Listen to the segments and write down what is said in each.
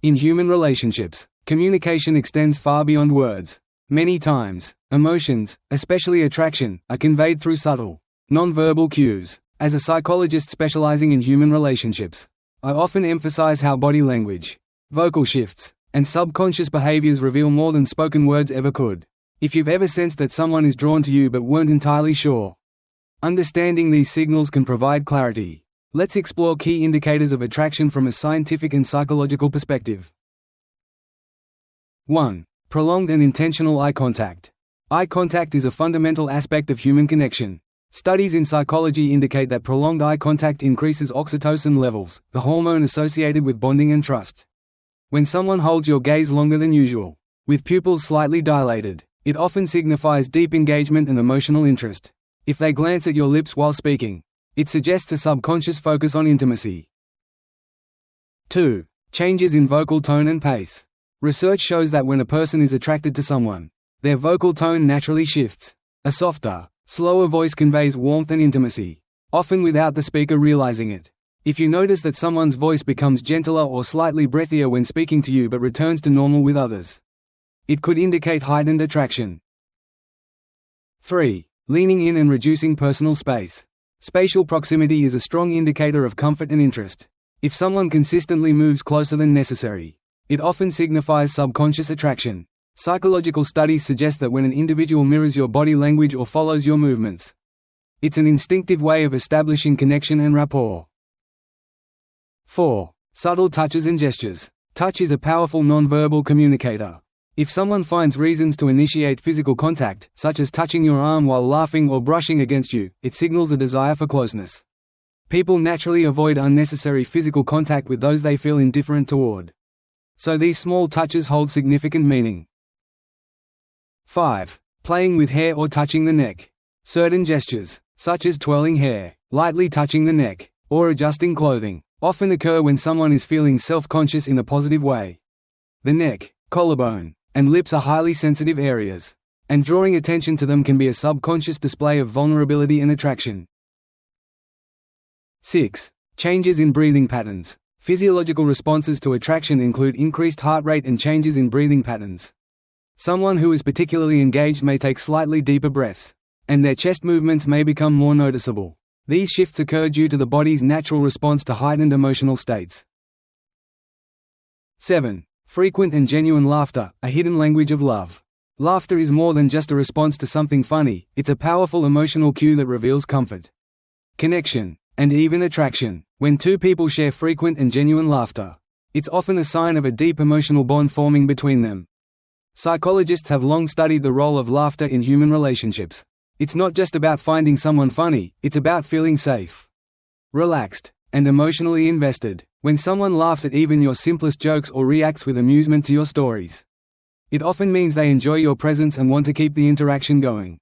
In human relationships, communication extends far beyond words. Many times, emotions, especially attraction, are conveyed through subtle, nonverbal cues. As a psychologist specializing in human relationships, I often emphasize how body language, vocal shifts, and subconscious behaviors reveal more than spoken words ever could. If you've ever sensed that someone is drawn to you but weren't entirely sure, understanding these signals can provide clarity. Let's explore key indicators of attraction from a scientific and psychological perspective. 1. Prolonged and intentional eye contact. Eye contact is a fundamental aspect of human connection. Studies in psychology indicate that prolonged eye contact increases oxytocin levels, the hormone associated with bonding and trust. When someone holds your gaze longer than usual, with pupils slightly dilated, it often signifies deep engagement and emotional interest. If they glance at your lips while speaking, it suggests a subconscious focus on intimacy. 2. Changes in vocal tone and pace. Research shows that when a person is attracted to someone, their vocal tone naturally shifts. A softer, slower voice conveys warmth and intimacy, often without the speaker realizing it. If you notice that someone's voice becomes gentler or slightly breathier when speaking to you but returns to normal with others, it could indicate heightened attraction. 3. Leaning in and reducing personal space. Spatial proximity is a strong indicator of comfort and interest. If someone consistently moves closer than necessary, it often signifies subconscious attraction. Psychological studies suggest that when an individual mirrors your body language or follows your movements, it's an instinctive way of establishing connection and rapport. 4. Subtle touches and gestures. Touch is a powerful nonverbal communicator. If someone finds reasons to initiate physical contact, such as touching your arm while laughing or brushing against you, it signals a desire for closeness. People naturally avoid unnecessary physical contact with those they feel indifferent toward. So these small touches hold significant meaning. 5. Playing with hair or touching the neck. Certain gestures, such as twirling hair, lightly touching the neck, or adjusting clothing, often occur when someone is feeling self-conscious in a positive way. The neck, collarbone, and lips are highly sensitive areas, and drawing attention to them can be a subconscious display of vulnerability and attraction. 6. Changes in breathing patterns. Physiological responses to attraction include increased heart rate and changes in breathing patterns. Someone who is particularly engaged may take slightly deeper breaths, and their chest movements may become more noticeable. These shifts occur due to the body's natural response to heightened emotional states. 7. Frequent and genuine laughter, a hidden language of love. Laughter is more than just a response to something funny, it's a powerful emotional cue that reveals comfort, connection, and even attraction. When two people share frequent and genuine laughter, it's often a sign of a deep emotional bond forming between them. Psychologists have long studied the role of laughter in human relationships. It's not just about finding someone funny, it's about feeling safe, relaxed, and emotionally invested. When someone laughs at even your simplest jokes or reacts with amusement to your stories, it often means they enjoy your presence and want to keep the interaction going.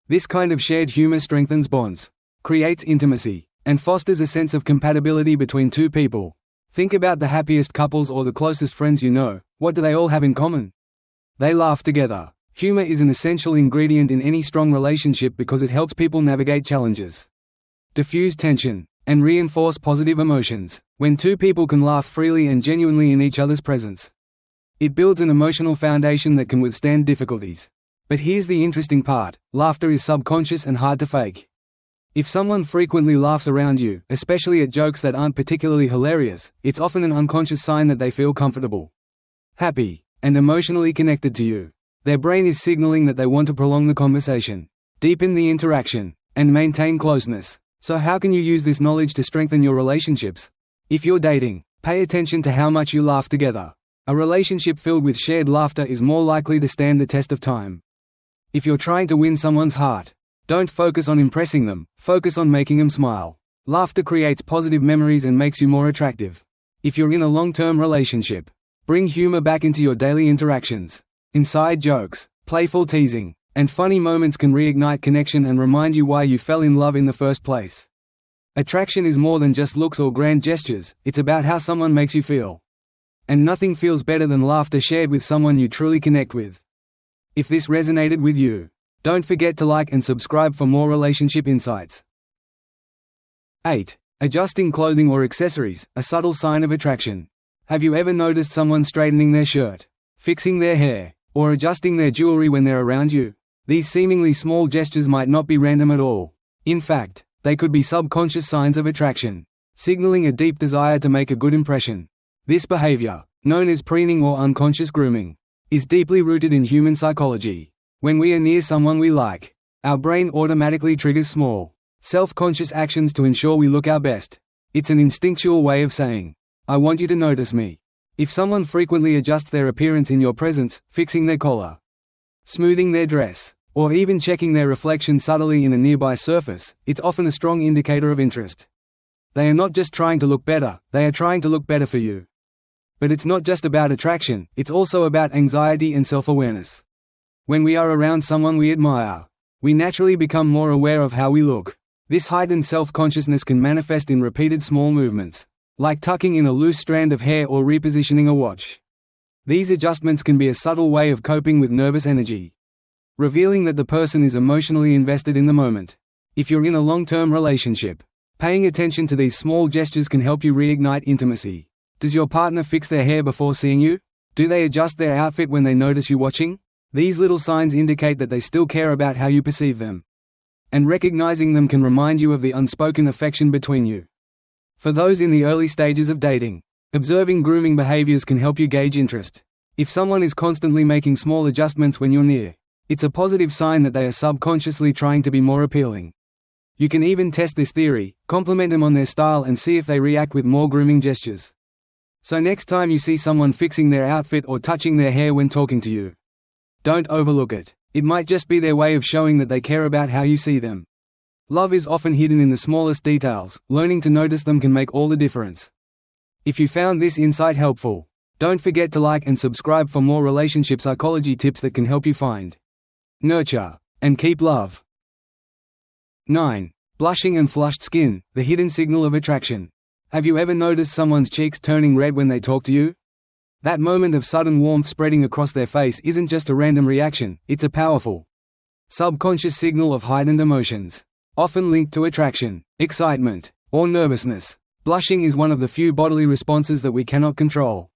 This kind of shared humor strengthens bonds, creates intimacy, and fosters a sense of compatibility between two people. Think about the happiest couples or the closest friends you know. What do they all have in common? They laugh together. Humor is an essential ingredient in any strong relationship because it helps people navigate challenges, diffuse tension, and reinforce positive emotions. When two people can laugh freely and genuinely in each other's presence, it builds an emotional foundation that can withstand difficulties. But here's the interesting part: laughter is subconscious and hard to fake. If someone frequently laughs around you, especially at jokes that aren't particularly hilarious, it's often an unconscious sign that they feel comfortable, happy, and emotionally connected to you. Their brain is signaling that they want to prolong the conversation, deepen the interaction, and maintain closeness. So how can you use this knowledge to strengthen your relationships? If you're dating, pay attention to how much you laugh together. A relationship filled with shared laughter is more likely to stand the test of time. If you're trying to win someone's heart, don't focus on impressing them, focus on making them smile. Laughter creates positive memories and makes you more attractive. If you're in a long-term relationship, bring humor back into your daily interactions. Inside jokes, playful teasing, and funny moments can reignite connection and remind you why you fell in love in the first place. Attraction is more than just looks or grand gestures, it's about how someone makes you feel. And nothing feels better than laughter shared with someone you truly connect with. If this resonated with you, don't forget to like and subscribe for more relationship insights. 8. Adjusting clothing or accessories, a subtle sign of attraction. Have you ever noticed someone straightening their shirt, fixing their hair, or adjusting their jewelry when they're around you? These seemingly small gestures might not be random at all. In fact, they could be subconscious signs of attraction, signaling a deep desire to make a good impression. This behavior, known as preening or unconscious grooming, is deeply rooted in human psychology. When we are near someone we like, our brain automatically triggers small, self-conscious actions to ensure we look our best. It's an instinctual way of saying, "I want you to notice me." If someone frequently adjusts their appearance in your presence, fixing their collar, smoothing their dress, or even checking their reflection subtly in a nearby surface, it's often a strong indicator of interest. They are not just trying to look better, they are trying to look better for you. But it's not just about attraction, it's also about anxiety and self-awareness. When we are around someone we admire, we naturally become more aware of how we look. This heightened self-consciousness can manifest in repeated small movements, like tucking in a loose strand of hair or repositioning a watch. These adjustments can be a subtle way of coping with nervous energy, revealing that the person is emotionally invested in the moment. If you're in a long-term relationship, paying attention to these small gestures can help you reignite intimacy. Does your partner fix their hair before seeing you? Do they adjust their outfit when they notice you watching? These little signs indicate that they still care about how you perceive them. And recognizing them can remind you of the unspoken affection between you. For those in the early stages of dating, observing grooming behaviors can help you gauge interest. If someone is constantly making small adjustments when you're near, it's a positive sign that they are subconsciously trying to be more appealing. You can even test this theory, compliment them on their style and see if they react with more grooming gestures. So next time you see someone fixing their outfit or touching their hair when talking to you, don't overlook it. It might just be their way of showing that they care about how you see them. Love is often hidden in the smallest details. Learning to notice them can make all the difference. If you found this insight helpful, don't forget to like and subscribe for more relationship psychology tips that can help you find, nurture, and keep love. 9. Blushing and flushed skin, the hidden signal of attraction. Have you ever noticed someone's cheeks turning red when they talk to you? That moment of sudden warmth spreading across their face isn't just a random reaction, it's a powerful, subconscious signal of heightened emotions, often linked to attraction, excitement, or nervousness. Blushing is one of the few bodily responses that we cannot control.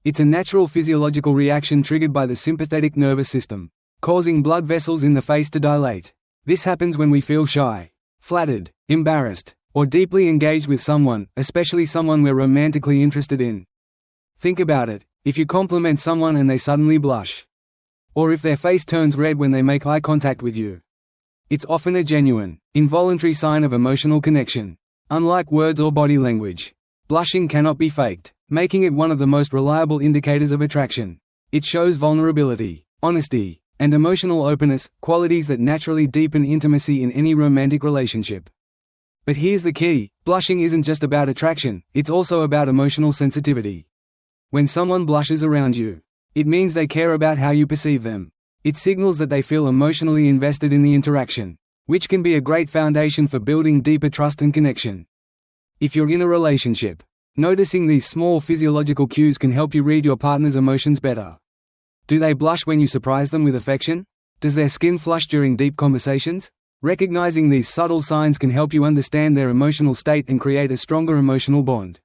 It's a natural physiological reaction triggered by the sympathetic nervous system, causing blood vessels in the face to dilate. This happens when we feel shy, flattered, embarrassed, or deeply engaged with someone, especially someone we're romantically interested in. Think about it, if you compliment someone and they suddenly blush, or if their face turns red when they make eye contact with you, it's often a genuine, involuntary sign of emotional connection. Unlike words or body language, blushing cannot be faked, making it one of the most reliable indicators of attraction. It shows vulnerability, honesty, and emotional openness, qualities that naturally deepen intimacy in any romantic relationship. But here's the key, blushing isn't just about attraction, it's also about emotional sensitivity. When someone blushes around you, it means they care about how you perceive them. It signals that they feel emotionally invested in the interaction, which can be a great foundation for building deeper trust and connection. If you're in a relationship, noticing these small physiological cues can help you read your partner's emotions better. Do they blush when you surprise them with affection? Does their skin flush during deep conversations? Recognizing these subtle signs can help you understand their emotional state and create a stronger emotional bond.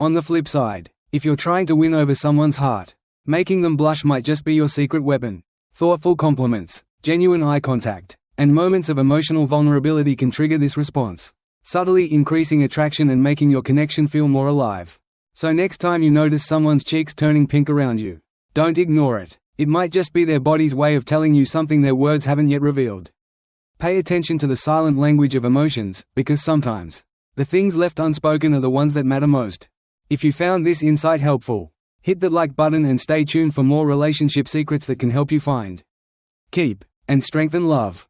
On the flip side, if you're trying to win over someone's heart, making them blush might just be your secret weapon. Thoughtful compliments, genuine eye contact, and moments of emotional vulnerability can trigger this response, subtly increasing attraction and making your connection feel more alive. So next time you notice someone's cheeks turning pink around you, don't ignore it. It might just be their body's way of telling you something their words haven't yet revealed. Pay attention to the silent language of emotions, because sometimes, the things left unspoken are the ones that matter most. If you found this insight helpful, hit the like button and stay tuned for more relationship secrets that can help you find, keep, and strengthen love.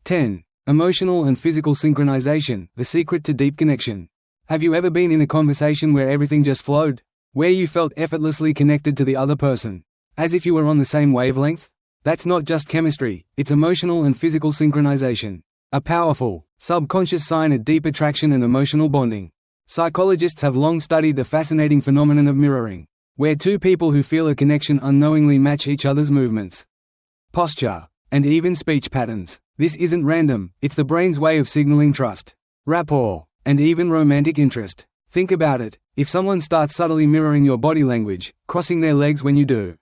10. Emotional and physical synchronization, the secret to deep connection. Have you ever been in a conversation where everything just flowed? Where you felt effortlessly connected to the other person, as if you were on the same wavelength? That's not just chemistry, it's emotional and physical synchronization, a powerful, subconscious sign of deep attraction and emotional bonding. Psychologists have long studied the fascinating phenomenon of mirroring, where two people who feel a connection unknowingly match each other's movements, posture, and even speech patterns. This isn't random, it's the brain's way of signaling trust, rapport, and even romantic interest. Think about it, If someone starts subtly mirroring your body language, crossing their legs when you do,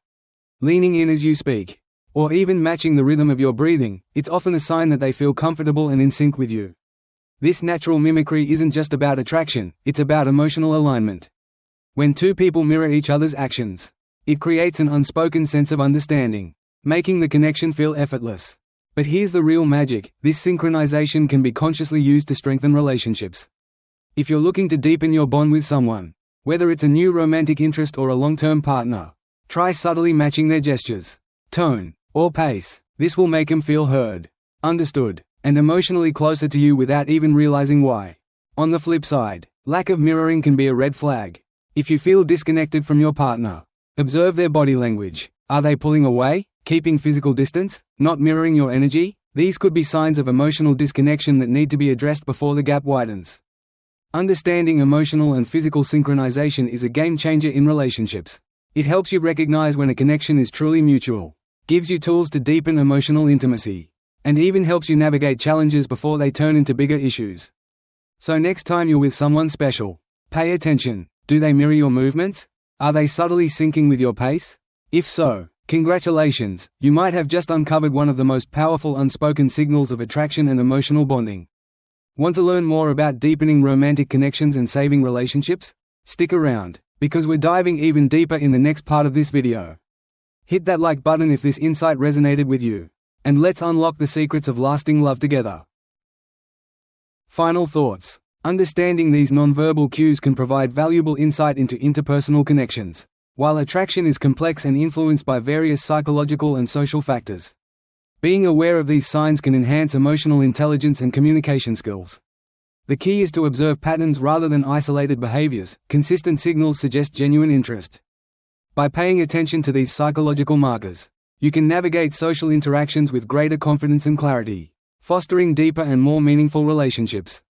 leaning in as you speak, or even matching the rhythm of your breathing, it's often a sign that they feel comfortable and in sync with you. This natural mimicry isn't just about attraction, it's about emotional alignment. When two people mirror each other's actions, it creates an unspoken sense of understanding, making the connection feel effortless. But here's the real magic: this synchronization can be consciously used to strengthen relationships. If you're looking to deepen your bond with someone, whether it's a new romantic interest or a long-term partner, try subtly matching their gestures, tone, or pace. This will make them feel heard, understood, and emotionally closer to you without even realizing why. On the flip side, lack of mirroring can be a red flag. If you feel disconnected from your partner, observe their body language. Are they pulling away, keeping physical distance, not mirroring your energy? These could be signs of emotional disconnection that need to be addressed before the gap widens. Understanding emotional and physical synchronization is a game changer in relationships. It helps you recognize when a connection is truly mutual, gives you tools to deepen emotional intimacy, and even helps you navigate challenges before they turn into bigger issues. So next time you're with someone special, pay attention. Do they mirror your movements? Are they subtly syncing with your pace? If so, congratulations, you might have just uncovered one of the most powerful unspoken signals of attraction and emotional bonding. Want to learn more about deepening romantic connections and saving relationships? Stick around, because we're diving even deeper in the next part of this video. Hit that like button if this insight resonated with you, and let's unlock the secrets of lasting love together. Final thoughts. Understanding these nonverbal cues can provide valuable insight into interpersonal connections. While attraction is complex and influenced by various psychological and social factors, being aware of these signs can enhance emotional intelligence and communication skills. The key is to observe patterns rather than isolated behaviors. Consistent signals suggest genuine interest. By paying attention to these psychological markers, you can navigate social interactions with greater confidence and clarity, fostering deeper and more meaningful relationships.